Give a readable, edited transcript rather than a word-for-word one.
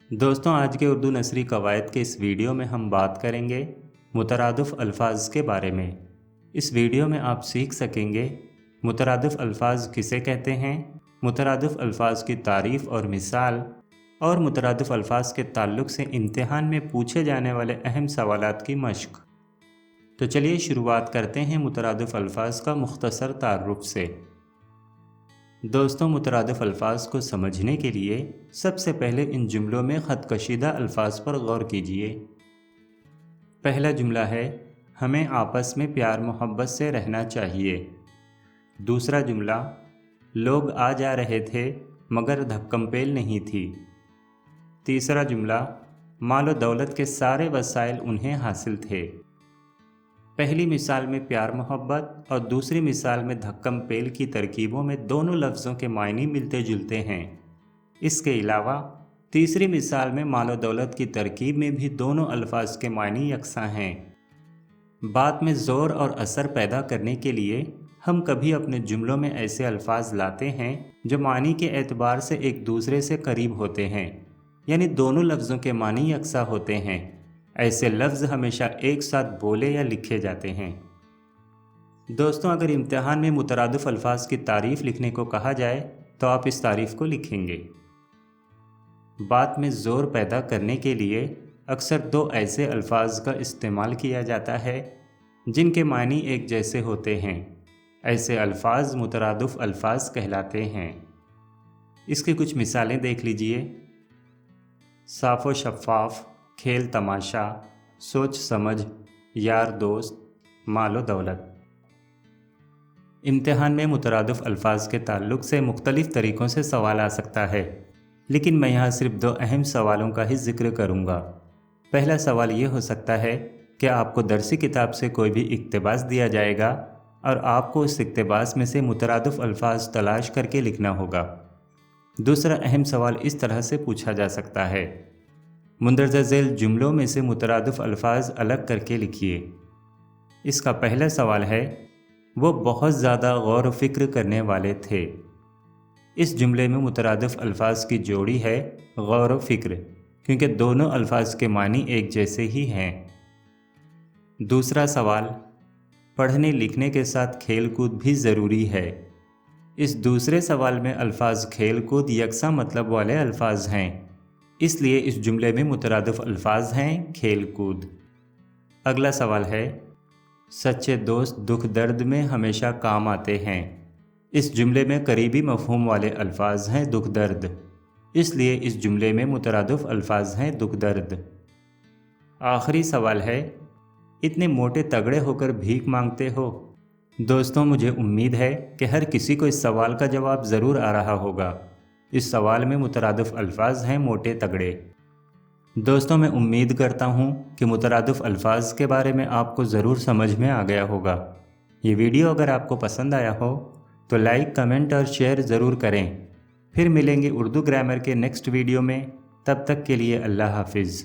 दोस्तों, आज के उर्दू नसरी कवायद के इस वीडियो में हम बात करेंगे मुतरादिफ अल्फाज के बारे में। इस वीडियो में आप सीख सकेंगे मुतरादिफ अल्फाज किसे कहते हैं, मुतरादिफ अल्फाज की तारीफ़ और मिसाल, और मुतरादिफ अल्फाज के ताल्लुक़ से इम्तिहान में पूछे जाने वाले अहम सवालात की मश्क। तो चलिए शुरुआत करते हैं मुतरादिफ अल्फाज का मुख्तसर तारुफ़ से। दोस्तों, मुतरादिफ अल्फाज को समझने के लिए सबसे पहले इन जुमलों में ख़त कशीदा अल्फाज पर गौर कीजिए। पहला जुमला है, हमें आपस में प्यार मोहब्बत से रहना चाहिए। दूसरा जुमला, लोग आ जा रहे थे मगर धक्कमपेल नहीं थी। तीसरा जुमला, मालो दौलत के सारे वसाइल उन्हें हासिल थे। पहली मिसाल में प्यार मोहब्बत और दूसरी मिसाल में धक्कम पेल की तरकीबों में दोनों लफ्ज़ों के मायने मिलते जुलते हैं। इसके अलावा तीसरी मिसाल में मालो दौलत की तरकीब में भी दोनों अल्फाज के मायने यकसां हैं। बात में ज़ोर और असर पैदा करने के लिए हम कभी अपने जुमलों में ऐसे अल्फाज लाते हैं जो मानी के एतबार से एक दूसरे से करीब होते हैं, यानी दोनों लफ्ज़ों के मानी यकसां होते हैं। ऐसे लफ्ज़ हमेशा एक साथ बोले या लिखे जाते हैं। दोस्तों, अगर इम्तिहान में मुतरादिफ अल्फाज की तारीफ़ लिखने को कहा जाए तो आप इस तारीफ़ को लिखेंगे। बात में ज़ोर पैदा करने के लिए अक्सर दो ऐसे अल्फाज का इस्तेमाल किया जाता है जिनके मानी एक जैसे होते हैं। ऐसे अल्फाज मुतरादिफ अल्फाज कहलाते हैं। इसकी कुछ मिसालें देख लीजिए। साफ़ व शफ़ाफ़, खेल तमाशा, सोच समझ, यार दोस्त, मालो दौलत। इम्तिहान में मुतरादिफ अल्फाज के ताल्लुक़ से मुख्तलिफ़ तरीक़ों से सवाल आ सकता है, लेकिन मैं यहाँ सिर्फ दो अहम सवालों का ही ज़िक्र करूँगा। पहला सवाल ये हो सकता है कि आपको दरसी किताब से कोई भी इक़्तिबास दिया जाएगा और आपको उस इक़्तिबास में से मुतरादिफ अल्फाज तलाश करके लिखना होगा। दूसरा अहम सवाल इस तरह से पूछा जा सकता है, मुंदरजा ज़ैल जुमलों में से मुतरादिफ अल्फाज अलग करके लिखिए। इसका पहला सवाल है, वो बहुत ज़्यादा गौर व फिक्र करने वाले थे। इस जुमले में मुतरादिफ अल्फाज की जोड़ी है गौर व फिक्र, क्योंकि दोनों अल्फाज के मानी एक जैसे ही हैं। दूसरा सवाल, पढ़ने लिखने के साथ खेल कूद भी ज़रूरी है। इस दूसरे सवाल में अल्फाज खेल कूद यकसा मतलब वाले अल्फाज हैं, इसलिए इस जुमले में मुतरादिफ अल्फाज हैं खेल कूद। अगला सवाल है, सच्चे दोस्त दुख दर्द में हमेशा काम आते हैं। इस जुमले में करीबी मफ़हूम वाले अल्फाज हैं दुख दर्द, इसलिए इस जुमले में मुतरादिफ अल्फाज हैं दुख दर्द। आखिरी सवाल है, इतने मोटे तगड़े होकर भीख मांगते हो। दोस्तों, मुझे उम्मीद है कि हर किसी को इस सवाल का जवाब ज़रूर आ रहा होगा। इस सवाल में मुतरादिफ अल्फाज हैं मोटे तगड़े। दोस्तों, मैं उम्मीद करता हूँ कि मुतरादिफ अल्फाज के बारे में आपको ज़रूर समझ में आ गया होगा। ये वीडियो अगर आपको पसंद आया हो तो लाइक, कमेंट और शेयर ज़रूर करें। फिर मिलेंगे उर्दू ग्रामर के नेक्स्ट वीडियो में। तब तक के लिए अल्लाह हाफिज़।